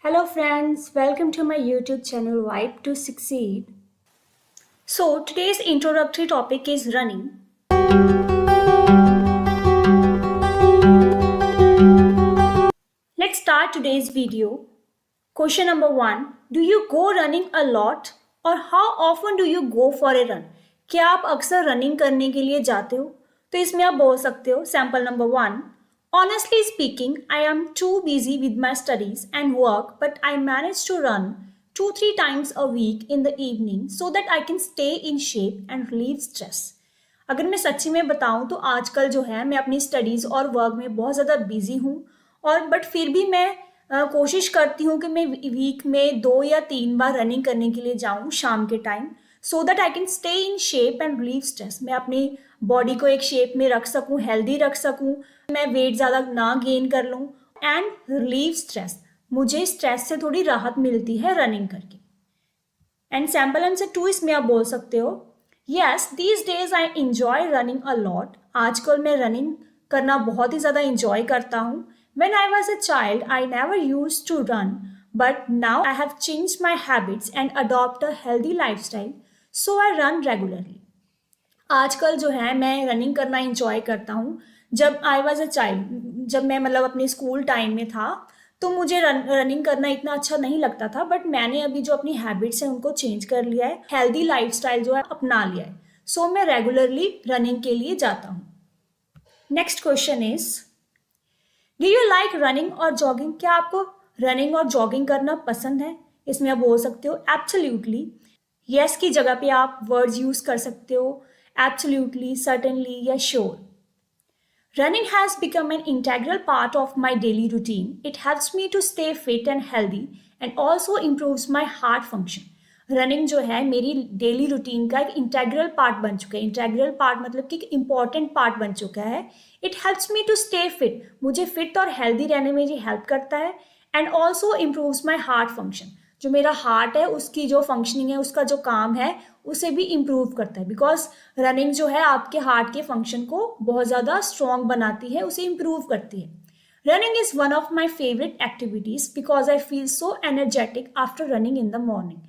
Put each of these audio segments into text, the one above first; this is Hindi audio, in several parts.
Hello friends, welcome to my YouTube channel Vibe to Succeed. So today's introductory topic is running. Let's start today's video. Question number 1. Do you go running a lot or how often do you go for a run? क्या आप अक्सर रनिंग करने के लिए जाते हो? तो इसमें आप बोल सकते हो sample number 1. Honestly speaking, I am too busy with my studies and work, but I manage to run 2-3 times a week in the evening so that I can stay in shape and relieve stress. अगर मैं सच्ची में बताऊं तो आजकल जो है मैं अपनी स्टडीज़ और वर्क में बहुत ज़्यादा बिजी हूँ और बट फिर भी मैं कोशिश करती हूँ कि मैं वीक में 2 या 3 बार रनिंग करने के लिए जाऊँ शाम के time so that I can stay in shape and relieve stress. मैं अपनी बॉडी को एक शेप में रख सकूँ, हेल्दी रख सकूँ, मैं वेट ज़्यादा ना गेन कर लूँ एंड रिलीव स्ट्रेस. मुझे स्ट्रेस से थोड़ी राहत मिलती है रनिंग करके. एंड सैम्पल आंसर 2 इसमें आप बोल सकते हो yes these days I enjoy running a lot. आजकल मैं रनिंग करना बहुत ही ज़्यादा इंजॉय करता हूँ. When I was a child, I never used to run, but now I have changed my habits and adopt a healthy lifestyle, so I run regularly. आजकल जो है मैं रनिंग करना इंजॉय करता हूँ. जब आई वॉज अ चाइल्ड, जब मैं मतलब अपने स्कूल टाइम में था तो मुझे रनिंग करना इतना अच्छा नहीं लगता था, बट मैंने अभी जो अपनी हैबिट्स हैं उनको चेंज कर लिया है, हेल्दी लाइफस्टाइल जो है अपना लिया है. सो मैं रेगुलरली रनिंग के लिए जाता हूँ. Next question is do you like running और जॉगिंग. क्या आपको रनिंग और जॉगिंग करना पसंद है? इसमें आप बोल सकते हो एब्सोल्युटली. यस की जगह पे आप वर्ड्स यूज कर सकते हो एब्सोल्युटली, सर्टेनली या sure. Running has become an integral part of my daily routine. It helps me to stay fit and healthy and also improves my heart function. Running जो है मेरी डेली रूटीन का एक इंटेग्रल पार्ट बन चुका है. इंटेग्रल पार्ट मतलब कि एक इम्पॉर्टेंट पार्ट बन चुका है. It helps me to stay fit. मुझे फिट और हेल्दी रहने में ये हेल्प करता है and also improves my heart function. जो मेरा हार्ट है उसकी जो फंक्शनिंग है, उसका जो काम है उसे भी इम्प्रूव करता है. बिकॉज रनिंग जो है आपके हार्ट के फंक्शन को बहुत ज़्यादा स्ट्रॉन्ग बनाती है, उसे इम्प्रूव करती है. Running is one of my favourite activities because I feel so energetic after running in the morning.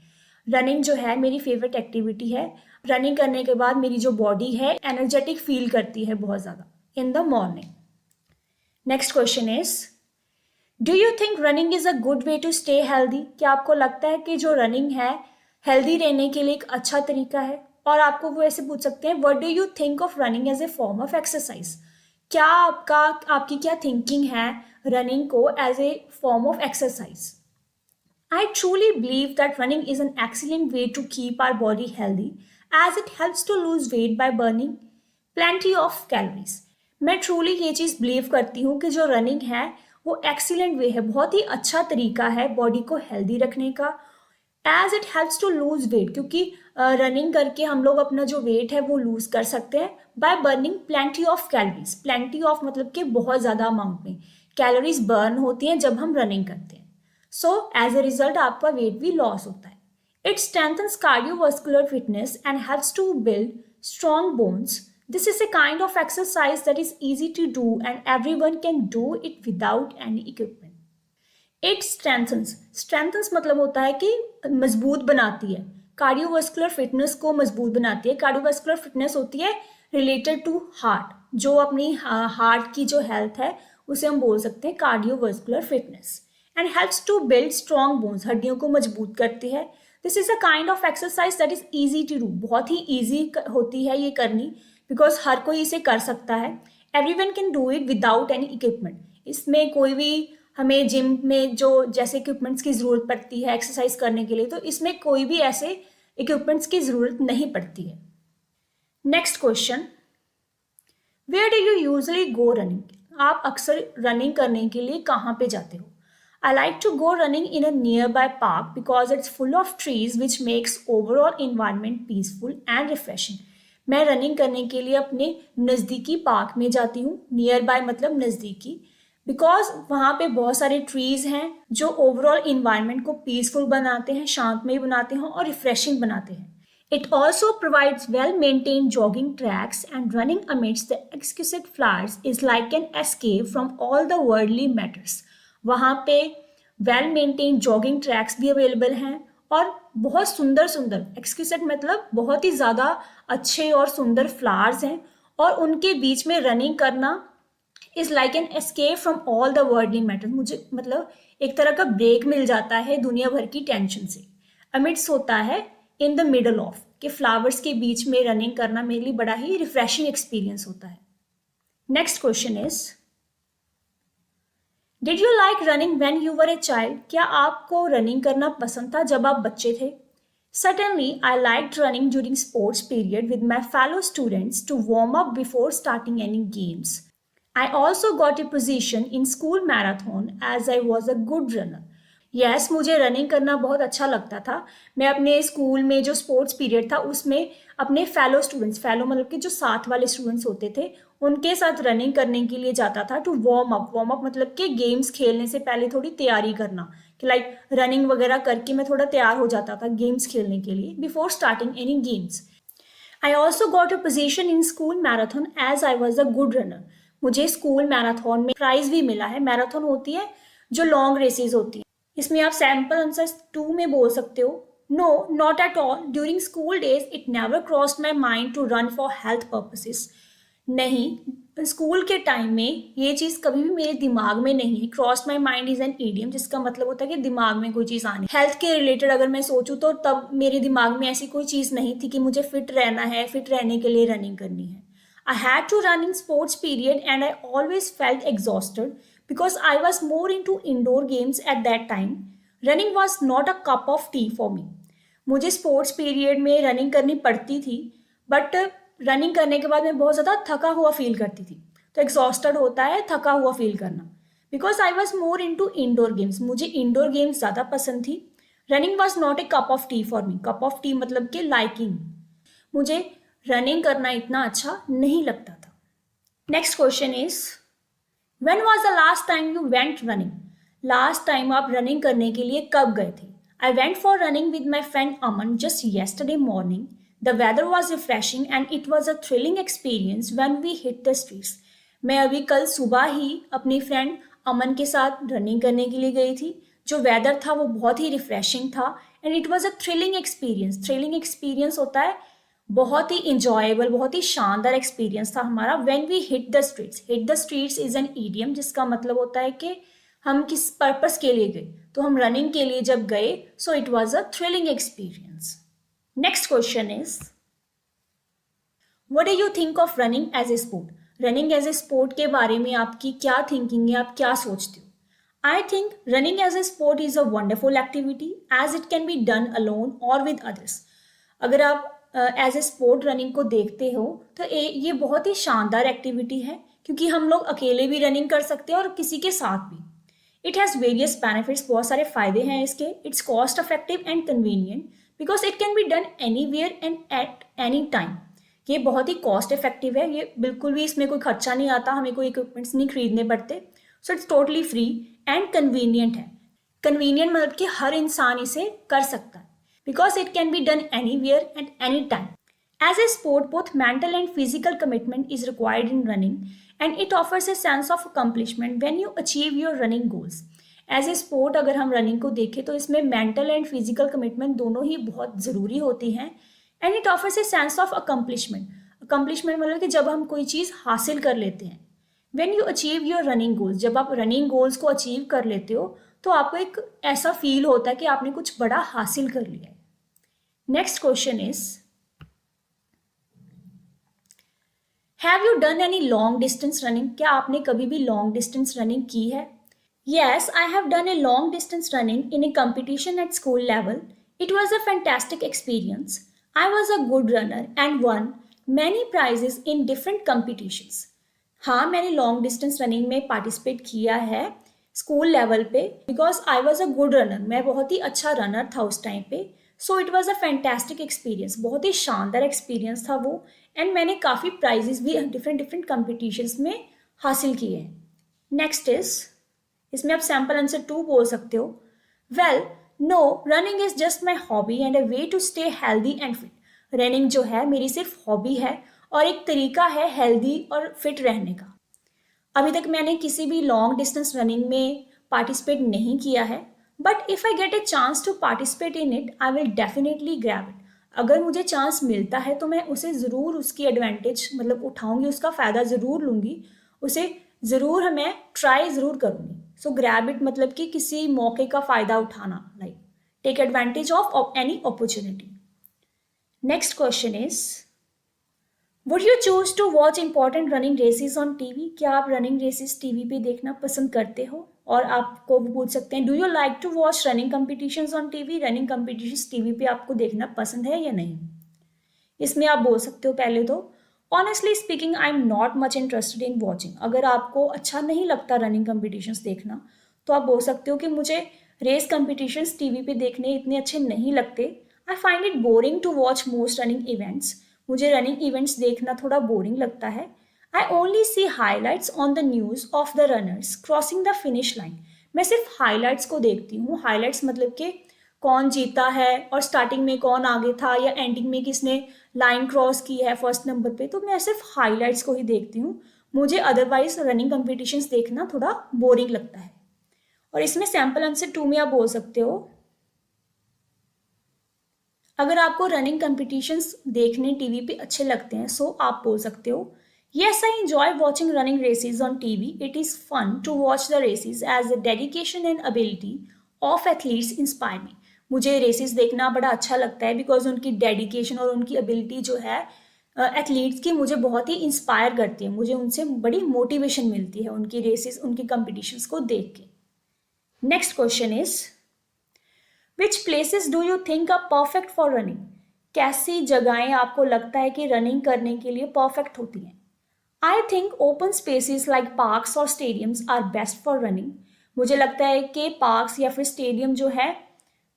Running जो है मेरी फेवरेट एक्टिविटी है. रनिंग करने के बाद मेरी जो बॉडी है एनर्जेटिक फील करती है बहुत ज़्यादा in the morning. Next question is do you think running is a good way to stay healthy. क्या आपको लगता है कि जो रनिंग है हेल्दी रहने के लिए एक अच्छा तरीका है? और आपको वो ऐसे पूछ सकते हैं what do you think of running as a form of exercise. क्या आपकी क्या थिंकिंग है रनिंग को as a form of exercise? I truly believe that running is an excellent way to keep our body healthy as it helps to lose weight by burning plenty of calories. मैं truly ये चीज़ बिलीव करती हूँ कि जो रनिंग है वो एक्सीलेंट वे है, बहुत ही अच्छा तरीका है बॉडी को हेल्दी रखने का as it helps to lose weight. क्योंकि रनिंग करके हम लोग अपना जो वेट है वो लूज कर सकते हैं by burning plenty of calories. Plenty of मतलब कि बहुत ज़्यादा अमाउंट में कैलोरीज बर्न होती हैं जब हम रनिंग करते हैं. सो एज ए रिजल्ट आपका वेट भी लॉस होता है. It strengthens cardiovascular fitness and helps to build strong bones. This is a kind of exercise that is easy to do and everyone can do it without any equipment. It strengthens मतलब होता है कि मजबूत बनाती है. कार्डियोवास्कुलर फिटनेस को मजबूत बनाती है. कार्डियोवास्कुलर फिटनेस होती है रिलेटेड टू हार्ट. जो अपनी हार्ट की जो हेल्थ है उसे हम बोल सकते हैं cardiovascular fitness. And helps to build strong bones. हड्डियों को मजबूत करती है. This is a kind of exercise that is easy to do. बहुत ही ईजी होती है ये करनी बिकॉज हर कोई इसे कर सकता है. Everyone can do it without any equipment. इसमें कोई भी हमें जिम में जो जैसे इक्विपमेंट्स की ज़रूरत पड़ती है एक्सरसाइज करने के लिए, तो इसमें कोई भी ऐसे इक्विपमेंट्स की ज़रूरत नहीं पड़ती है. Next question where do you usually go running. आप अक्सर रनिंग करने के लिए कहाँ पे जाते हो? I like to go running in a nearby park because it's full of trees which makes overall environment peaceful and refreshing. मैं रनिंग करने के लिए अपने नज़दीकी पार्क में जाती हूँ. नियर बाय मतलब नज़दीकी, बिकॉज वहाँ पे बहुत सारे ट्रीज़ हैं जो ओवरऑल इन्वायरमेंट को पीसफुल बनाते हैं, शांतमय बनाते हैं और रिफ्रेशिंग बनाते हैं. It also provides well-maintained jogging tracks and running amidst the exquisite flowers is like an escape from all the worldly matters. वहाँ पे वेल मेंटेन जॉगिंग ट्रैक्स भी अवेलेबल हैं और बहुत सुंदर सुंदर एक्सक्यूजेट मतलब बहुत ही ज़्यादा अच्छे और सुंदर फ्लावर्स हैं और उनके बीच में रनिंग करना is like an escape from all the worldly matter. मुझे मतलब एक तरह का ब्रेक मिल जाता है दुनिया भर की टेंशन से। अमिट्स होता है इन द मिडल ऑफ कि फ्लावर्स के बीच में रनिंग करना मेरे लिए बड़ा ही रिफ्रेशिंग एक्सपीरियंस होता है। Next question is did you like running when you were a child? क्या आपको रनिंग करना पसंद था जब आप बच्चे थे? Certainly, I liked running during sports period with my fellow students to warm up before starting any games. I also got a position in school marathon as I was a good runner. Yes, मुझे रनिंग करना बहुत अच्छा लगता था। मैं अपने स्कूल में जो स्पोर्ट्स पीरियड था उसमें अपने फेलो मतलब कि जो साथ वाले स्टूडेंट्स होते थे उनके साथ रनिंग करने के लिए जाता था टू वार्म अप मतलब कि गेम्स खेलने से पहले थोड़ी तैयारी करना कि लाइक रनिंग वगैरह करके मैं थोड़ा तैयार हो जाता था गेम्स खेलने के लिए before starting any games. I also got a position in school marathon as I was a good runner. मुझे स्कूल मैराथन में प्राइज भी मिला है। मैराथन होती है जो लॉन्ग रेसेस होती है। इसमें आप सैम्पल आंसर 2 में बोल सकते हो no not at all during school days it never crossed my mind to run for health purposes. नहीं, स्कूल के टाइम में ये चीज़ कभी भी मेरे दिमाग में नहीं है। Cross my mind is an idiom जिसका मतलब होता है कि दिमाग में कोई चीज़ आनी। हेल्थ के रिलेटेड अगर मैं सोचूं तो तब मेरे दिमाग में ऐसी कोई चीज़ नहीं थी कि मुझे फिट रहना है, फिट रहने के लिए रनिंग करनी है। I had to run in sports period and I always felt exhausted because I was more into indoor games at that time. Running was not a cup of tea for me. मुझे स्पोर्ट्स पीरियड में रनिंग करनी पड़ती थी बट रनिंग करने के बाद मैं बहुत ज़्यादा थका हुआ फील करती थी। तो एग्जॉस्टेड होता है थका हुआ फील करना। Because I was more into indoor games, मुझे इंडोर गेम्स ज़्यादा पसंद थी। Running was not a cup of tea for me. Cup of tea मतलब कि लाइकिंग। मुझे रनिंग करना इतना अच्छा नहीं लगता था। Next question is when was the last time you went running? Last time आप रनिंग करने के लिए कब गए थे? I went for running with my friend Aman just yesterday morning. The weather was refreshing and it was a thrilling experience when we hit the streets. मैं अभी कल सुबह ही अपनी फ्रेंड अमन के साथ रनिंग करने के लिए गई थी। जो वेदर था वो बहुत ही रिफ्रेशिंग था and it was a thrilling experience. Thrilling experience होता है बहुत ही इंजॉयबल, बहुत ही शानदार एक्सपीरियंस था हमारा। When we hit the streets, hit the streets is an idiom जिसका मतलब होता है कि हम किस पर्पस के लिए गए। तो हम रनिंग के लिए जब गए so it was a thrilling experience. Next question is what do you think of running as a sport? Running as a sport के बारे में आपकी क्या थिंकिंग है, आप क्या सोचते हो? I think running as a sport is a wonderful activity as it can be done alone or with others. अगर आप एज ए स्पोर्ट रनिंग को देखते हो तो ये बहुत ही शानदार एक्टिविटी है क्योंकि हम लोग अकेले भी रनिंग कर सकते हैं और किसी के साथ भी। इट हैज़ वेरियस बेनिफिट्स, बहुत सारे फायदे हैं इसके। It's cost effective and convenient because it can be done anywhere and at any time. ये बहुत ही कॉस्ट इफेक्टिव है, ये बिल्कुल भी इसमें कोई खर्चा नहीं आता, हमें कोई इक्विपमेंट्स नहीं खरीदने पड़ते। So it's totally free and convenient है। कन्वीनियंट मतलब कि हर इंसान इसे कर सकता है because it can be done anywhere at any time. As a sport, both mental and physical commitment is required in running, and it offers a sense of accomplishment when you achieve your running goals. As a sport, अगर हम रनिंग को देखें तो इसमें मेंटल एंड फिजिकल कमिटमेंट दोनों ही बहुत ज़रूरी होती हैं and it offers a sense of accomplishment. Accomplishment मतलब कि जब हम कोई चीज़ हासिल कर लेते हैं। When you achieve your running goals, जब आप रनिंग गोल्स को अचीव कर लेते हो तो आपको एक ऐसा फील होता है कि आपने कुछ बड़ा हासिल कर लिया है। Next question is have you done any long distance running? क्या आपने कभी भी लॉन्ग डिस्टेंस रनिंग की है? Yes, I have done a long distance running in a competition at school level. It was a fantastic experience. I was a good runner and won many prizes in different competitions. हाँ, मैंने लॉन्ग डिस्टेंस रनिंग में पार्टिसिपेट किया है स्कूल लेवल पे because I was a good runner. मैं बहुत ही अच्छा रनर था उस टाइम पे। सो it was a fantastic experience, बहुत ही शानदार एक्सपीरियंस था वो एंड मैंने काफ़ी प्राइजेस भी डिफरेंट कम्पिटिशन्स में हासिल किए हैं। नेक्स्ट इज, इसमें आप सैम्पल आंसर 2 बोल सकते हो। Well no, running is just my hobby and a way to stay healthy and fit. Running जो है मेरी सिर्फ हॉबी है और एक तरीका है हेल्दी और फिट रहने का। अभी तक मैंने किसी भी लॉन्ग डिस्टेंस रनिंग में पार्टिसिपेट नहीं किया है but if I get a chance to participate in it I will definitely grab it. अगर मुझे चांस मिलता है तो मैं उसे ज़रूर उसकी एडवांटेज मतलब उठाऊंगी, उसका फ़ायदा ज़रूर लूँगी, उसे ज़रूर मैं ट्राई ज़रूर करूँगी। सो ग्रैब इट मतलब कि किसी मौके का फ़ायदा उठाना, like take advantage of any opportunity. Next question is, would you choose to watch important running races on TV? क्या आप रनिंग रेसेस टीवी पे देखना पसंद करते हो? और आपको पूछ सकते हैं, do you like to watch running competitions on TV? Running competitions TV पे आपको देखना पसंद है या नहीं? इसमें आप बोल सकते हो पहले तो, honestly speaking I am not much interested in watching. अगर आपको अच्छा नहीं लगता रनिंग कॉम्पिटिशन्स देखना तो आप बोल सकते हो कि मुझे रेस कॉम्पिटिशन्स टीवी पे देखने इतने अच्छे नहीं लगते। I find it boring to watch most running events. मुझे रनिंग इवेंट्स देखना थोड़ा बोरिंग लगता है। I only see highlights on the news of the runners crossing the finish line. मैं सिर्फ हाईलाइट्स को देखती हूँ। हाईलाइट्स मतलब कि कौन जीता है और स्टार्टिंग में कौन आगे था या एंडिंग में किसने लाइन क्रॉस की है फर्स्ट नंबर पे, तो मैं सिर्फ हाईलाइट्स को ही देखती हूँ। मुझे अदरवाइज रनिंग कॉम्पिटिशन्स देखना थोड़ा बोरिंग लगता है। और इसमें सैम्पल आंसर 2 में आप बोल सकते हो, अगर आपको रनिंग कॉम्पिटिशन्स देखने टीवी पे अच्छे लगते हैं सो आप बोल सकते हो, yes I enjoy watching running races on TV. It is fun to watch the races as the dedication and ability of athletes inspire me. मुझे रेसेस देखना बड़ा अच्छा लगता है बिकॉज उनकी डेडिकेशन और उनकी एबिलिटी जो है एथलीट्स की मुझे बहुत ही इंस्पायर करती है। मुझे उनसे बड़ी मोटिवेशन मिलती है उनकी रेसेस, उनकी कॉम्पिटिशन्स को देख के। Next question is, which places do you think are perfect for running? कैसी जगहें आपको लगता है कि रनिंग करने के लिए परफेक्ट होती हैं? I think open spaces like parks और stadiums are best for running. मुझे लगता है कि पार्क्स या फिर स्टेडियम जो है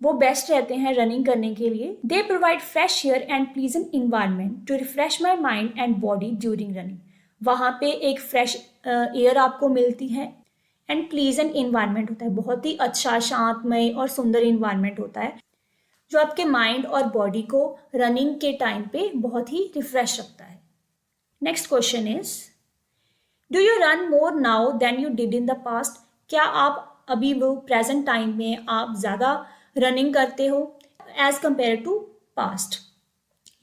वो बेस्ट रहते हैं रनिंग करने के लिए। They provide fresh air and pleasant environment to refresh my mind and body during running. वहाँ पे एक फ्रेश एयर आपको मिलती है एंड प्लीजेंट इन्वायरमेंट होता है, बहुत ही अच्छा शांतमय और सुंदर इन्वायरमेंट होता है जो आपके माइंड और बॉडी को रनिंग के टाइम पे बहुत ही रिफ्रेश रखता है। Next question is, do you run more now than you did in the past? क्या आप अभी वो प्रेजेंट टाइम में आप ज़्यादा रनिंग करते हो as compare to past?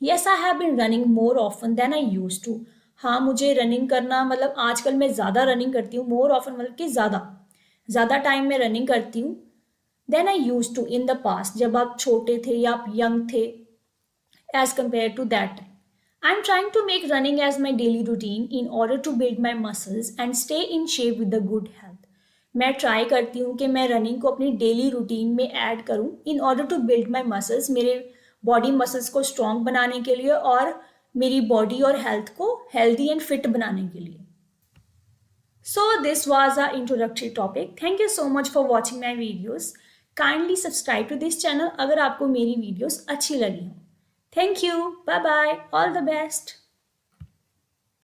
Yes I have been running more often than I used to. हाँ, मुझे रनिंग करना मतलब आजकल मैं ज़्यादा रनिंग करती हूँ। मोर ऑफन मतलब कि ज़्यादा टाइम में रनिंग करती हूँ then I used to in the past, जब आप छोटे थे या आप यंग थे as compare to that time. I am trying to make running as my daily routine in order to build my muscles and stay in shape with the good health. मैं ट्राई करती हूँ कि मैं रनिंग को अपनी डेली रूटीन में ऐड करूँ in order to build my muscles, मेरे बॉडी मसल्स को स्ट्रॉन्ग बनाने के लिए और मेरी बॉडी और हेल्थ को हेल्दी एंड फिट बनाने के लिए। So this was our introductory topic. Thank you so much for watching my videos. Kindly subscribe to this channel अगर आपको मेरी वीडियोस अच्छी लगी हो। Thank you. Bye bye. All the best.